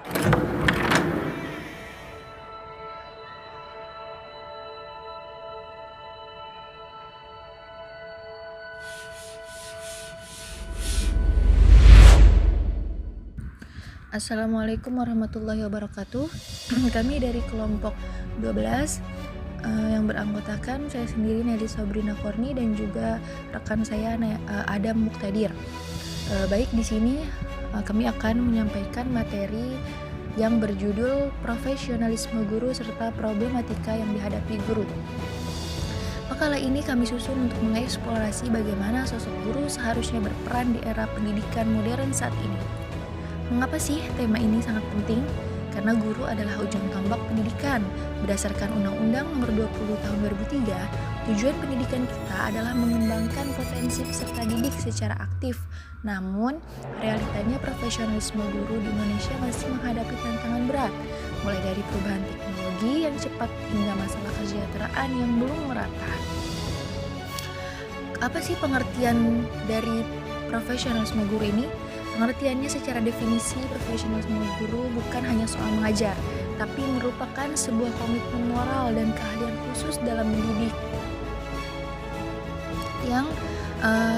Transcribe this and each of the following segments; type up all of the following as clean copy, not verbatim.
Assalamualaikum warahmatullahi wabarakatuh. Kami dari kelompok 12 yang beranggotakan saya sendiri Nelly Sabrina Korni dan juga rekan saya Adam Muktadir. Baik, di sini kami akan menyampaikan materi yang berjudul profesionalisme guru serta problematika yang dihadapi guru. Makalah ini kami susun untuk mengeksplorasi bagaimana sosok guru seharusnya berperan di era pendidikan modern saat ini. Mengapa sih tema ini sangat penting? Karena guru adalah ujung tombak pendidikan. Berdasarkan Undang-Undang Nomor 20 Tahun 2003, tujuan pendidikan kita adalah mengembangkan potensi peserta didik secara aktif. Namun, realitanya profesionalisme guru di Indonesia masih menghadapi tantangan berat, mulai dari perubahan teknologi yang cepat hingga masalah kesejahteraan yang belum merata. Apa sih pengertian dari profesionalisme guru ini? Pengertiannya secara definisi, profesionalisme guru bukan hanya soal mengajar, tapi merupakan sebuah komitmen moral dan keahlian khusus dalam mendidik. Yang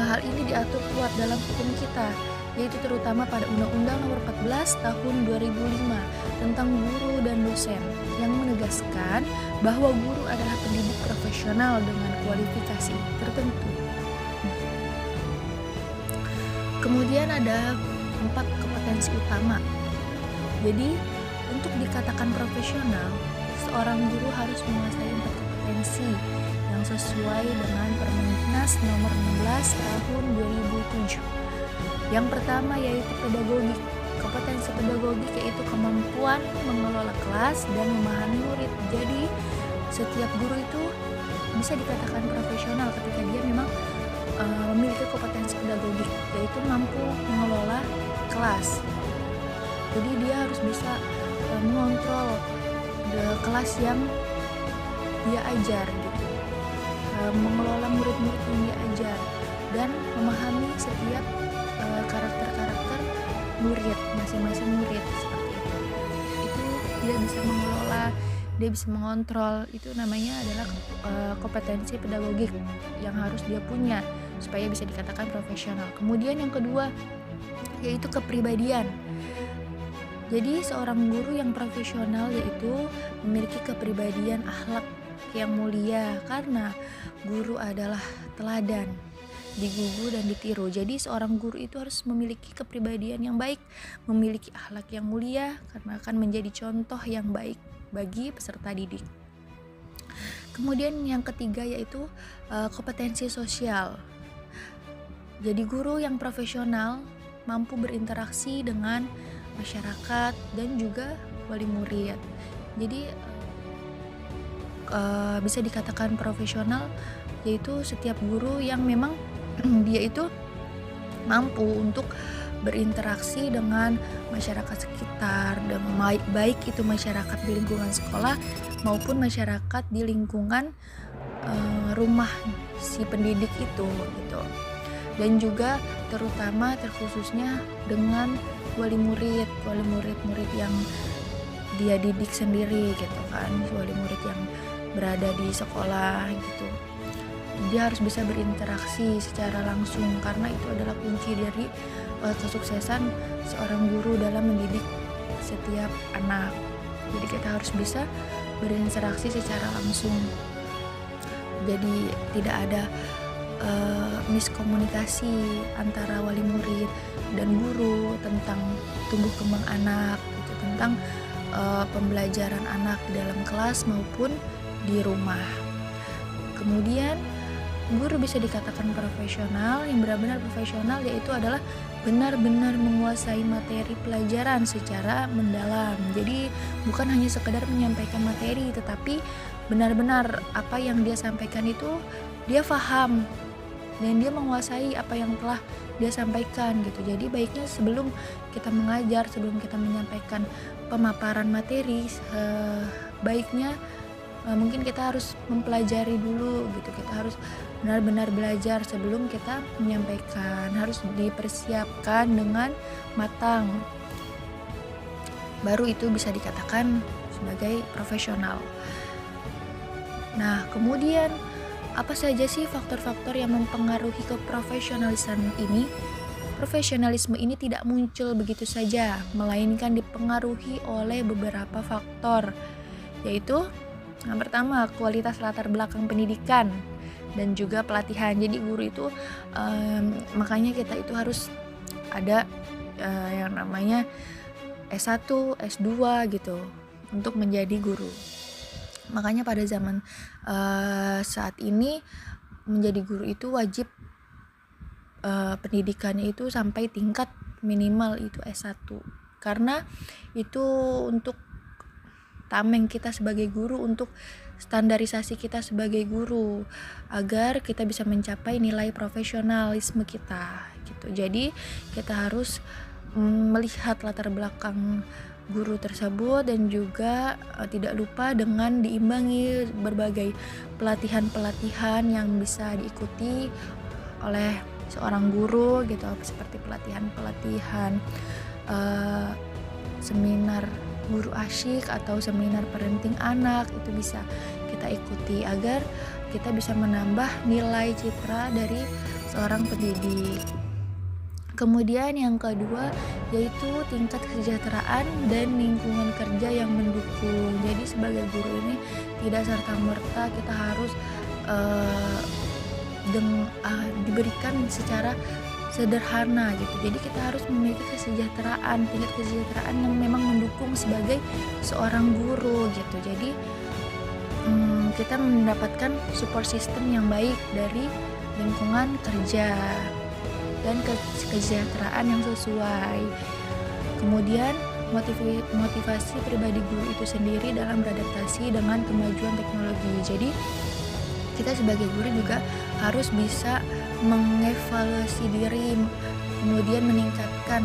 hal ini diatur kuat dalam hukum kita, yaitu terutama pada Undang-Undang Nomor 14 Tahun 2005 tentang guru dan dosen, yang menegaskan bahwa guru adalah pendidik profesional dengan kualifikasi tertentu. Kemudian ada 4 kompetensi utama. Jadi, untuk dikatakan profesional, seorang guru harus menguasai 4 kompetensi yang sesuai dengan Permenkes Nomor 16 Tahun 2007. Yang pertama yaitu pedagogik. Kompetensi pedagogik yaitu kemampuan mengelola kelas dan memahami murid. Jadi, setiap guru itu bisa dikatakan profesional ketika dia memang memiliki kompetensi pedagogik, yaitu mampu mengelola kelas. Jadi dia harus bisa mengontrol kelas yang dia ajar gitu, mengelola murid-murid yang dia ajar, dan memahami setiap karakter-karakter murid, masing-masing murid seperti itu. Itu dia bisa mengelola, dia bisa mengontrol. Itu namanya adalah kompetensi pedagogik yang harus dia punya supaya bisa dikatakan profesional. Kemudian yang kedua yaitu kepribadian. Jadi seorang guru yang profesional yaitu memiliki kepribadian akhlak yang mulia, karena guru adalah teladan, digugu dan ditiru. Jadi seorang guru itu harus memiliki kepribadian yang baik, memiliki akhlak yang mulia, karena akan menjadi contoh yang baik bagi peserta didik. Kemudian yang ketiga yaitu kompetensi sosial. Jadi guru yang profesional mampu berinteraksi dengan masyarakat dan juga wali murid. Jadi bisa dikatakan profesional yaitu setiap guru yang memang dia itu mampu untuk berinteraksi dengan masyarakat sekitar, dan baik itu masyarakat di lingkungan sekolah maupun masyarakat di lingkungan rumah si pendidik itu gitu. Dan juga terkhususnya dengan wali murid yang dia didik sendiri gitu kan, wali murid yang berada di sekolah gitu. Dia harus bisa berinteraksi secara langsung, karena itu adalah kunci dari kesuksesan seorang guru dalam mendidik setiap anak. Jadi kita harus bisa berinteraksi secara langsung. Jadi tidak ada miskomunikasi antara wali murid dan guru tentang tumbuh kembang anak gitu, tentang pembelajaran anak di dalam kelas maupun di rumah. Kemudian guru bisa dikatakan profesional, yang benar-benar profesional yaitu adalah benar-benar menguasai materi pelajaran secara mendalam. Jadi bukan hanya sekedar menyampaikan materi, tetapi benar-benar apa yang dia sampaikan itu dia paham dan dia menguasai apa yang telah dia sampaikan gitu. Jadi baiknya sebelum kita mengajar, sebelum kita menyampaikan pemaparan materi, baiknya mungkin kita harus mempelajari dulu gitu. Kita harus benar-benar belajar sebelum kita menyampaikan, harus dipersiapkan dengan matang. baru itu bisa dikatakan sebagai profesional. Nah, kemudian apa saja sih faktor-faktor yang mempengaruhi keprofesionalisan ini? Profesionalisme ini tidak muncul begitu saja, melainkan dipengaruhi oleh beberapa faktor, yaitu yang pertama, kualitas latar belakang pendidikan dan juga pelatihan. Jadi guru itu makanya kita itu harus ada yang namanya S1, S2 gitu untuk menjadi guru. Makanya pada zaman saat ini menjadi guru itu wajib pendidikannya itu sampai tingkat minimal itu S1, karena itu untuk tameng kita sebagai guru, untuk standarisasi kita sebagai guru, agar kita bisa mencapai nilai profesionalisme kita gitu. Jadi kita harus melihat latar belakang guru tersebut, dan juga tidak lupa dengan diimbangi berbagai pelatihan-pelatihan yang bisa diikuti oleh seorang guru gitu, seperti pelatihan-pelatihan seminar guru asyik atau seminar parenting anak, itu bisa kita ikuti agar kita bisa menambah nilai citra dari seorang pendidik. Kemudian yang kedua yaitu tingkat kesejahteraan dan lingkungan kerja yang mendukung. Jadi sebagai guru ini tidak serta-merta kita harus diberikan secara sederhana gitu. Jadi kita harus memiliki tingkat kesejahteraan yang memang mendukung sebagai seorang guru gitu. Jadi kita mendapatkan support system yang baik dari lingkungan kerja dan kesejahteraan yang sesuai. Kemudian motivasi pribadi guru itu sendiri dalam beradaptasi dengan kemajuan teknologi. Jadi kita sebagai guru juga harus bisa mengevaluasi diri, kemudian meningkatkan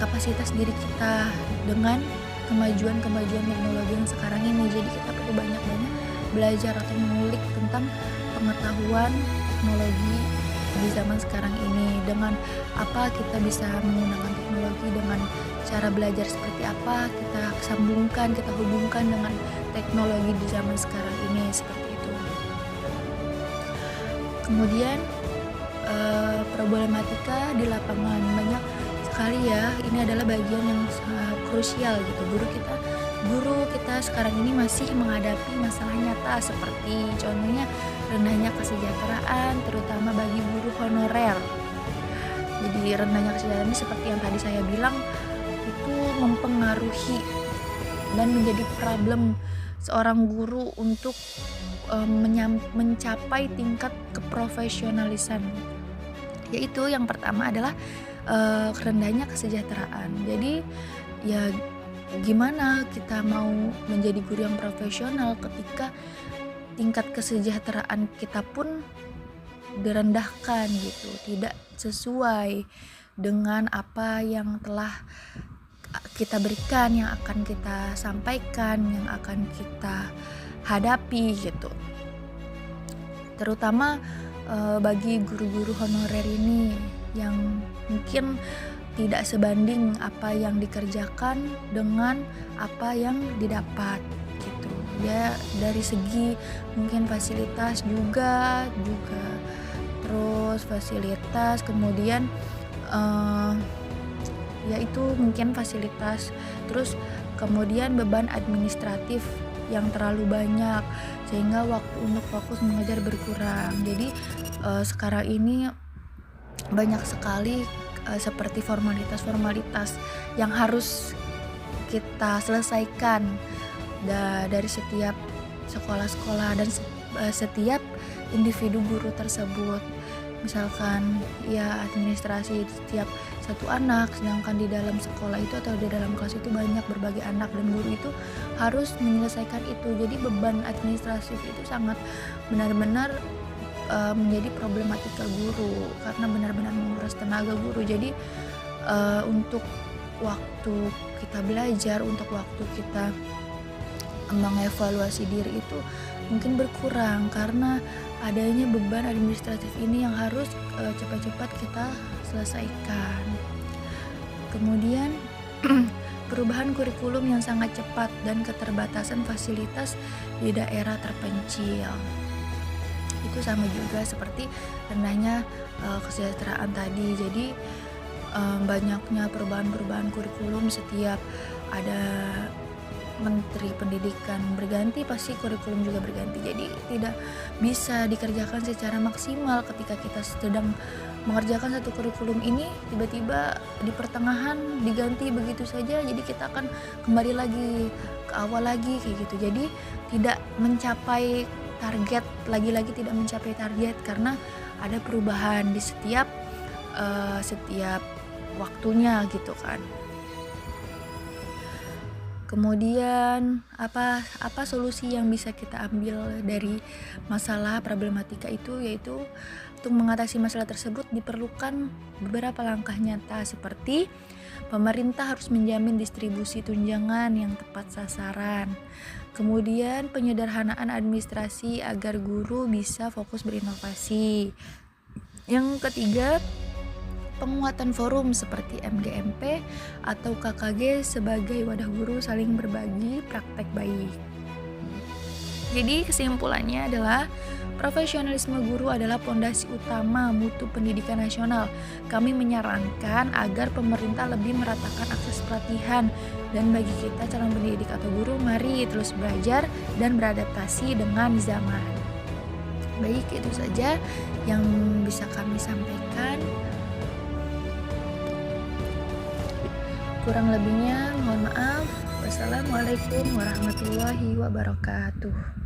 kapasitas diri kita dengan kemajuan teknologi yang sekarang ini. Jadi kita perlu banyak-banyak belajar atau mengulik tentang pengetahuan teknologi di zaman sekarang ini. Dengan apa kita bisa menggunakan teknologi, dengan cara belajar seperti apa, kita sambungkan, kita hubungkan dengan teknologi di zaman sekarang ini, seperti itu. Kemudian problematika di lapangan banyak sekali ya. Ini adalah bagian yang sangat krusial gitu. Guru kita sekarang ini masih menghadapi masalah nyata, seperti contohnya rendahnya kesejahteraan, terutama bagi guru honorer. Jadi rendahnya kesejahteraan ini seperti yang tadi saya bilang, itu mempengaruhi dan menjadi problem seorang guru untuk mencapai tingkat keprofesionalisan. Yaitu yang pertama adalah rendahnya kesejahteraan. Jadi ya gimana kita mau menjadi guru yang profesional ketika tingkat kesejahteraan kita pun direndahkan gitu, tidak sesuai dengan apa yang telah kita berikan, yang akan kita sampaikan, yang akan kita hadapi gitu. Terutama bagi guru-guru honorer ini yang mungkin tidak sebanding apa yang dikerjakan dengan apa yang didapat gitu. Ya dari segi mungkin fasilitas juga terus fasilitas, kemudian yaitu mungkin fasilitas, terus kemudian beban administratif yang terlalu banyak sehingga waktu untuk fokus mengajar berkurang. Jadi sekarang ini banyak sekali seperti formalitas yang harus kita selesaikan dari setiap sekolah-sekolah dan setiap individu guru tersebut. Misalkan ya administrasi setiap satu anak, sedangkan di dalam sekolah itu atau di dalam kelas itu banyak berbagai anak, dan guru itu harus menyelesaikan itu. Jadi beban administratif itu sangat benar-benar menjadi problematika guru karena benar-benar menguras tenaga guru. Jadi untuk waktu kita belajar, untuk waktu kita mengevaluasi diri itu mungkin berkurang karena adanya beban administratif ini yang harus cepat-cepat kita selesaikan. Kemudian perubahan kurikulum yang sangat cepat dan keterbatasan fasilitas di daerah terpencil. Itu sama juga seperti rendahnya kesejahteraan tadi. Jadi banyaknya perubahan-perubahan kurikulum, setiap ada menteri pendidikan berganti pasti kurikulum juga berganti. Jadi tidak bisa dikerjakan secara maksimal ketika kita sedang mengerjakan satu kurikulum ini, tiba-tiba di pertengahan diganti begitu saja, jadi kita akan kembali lagi ke awal lagi kayak gitu. Jadi tidak mencapai target, lagi-lagi tidak mencapai target karena ada perubahan di setiap waktunya gitu kan. Kemudian apa solusi yang bisa kita ambil dari masalah problematika itu, yaitu untuk mengatasi masalah tersebut diperlukan beberapa langkah nyata, seperti pemerintah harus menjamin distribusi tunjangan yang tepat sasaran. Kemudian penyederhanaan administrasi agar guru bisa fokus berinovasi. Yang ketiga, penguatan forum seperti MGMP atau KKG sebagai wadah guru saling berbagi praktek baik. Jadi kesimpulannya adalah profesionalisme guru adalah pondasi utama mutu pendidikan nasional. Kami menyarankan agar pemerintah lebih meratakan akses pelatihan, dan bagi kita calon pendidik atau guru, mari terus belajar dan beradaptasi dengan zaman. Baik, itu saja yang bisa kami sampaikan. Kurang lebihnya mohon maaf. Wassalamualaikum warahmatullahi wabarakatuh.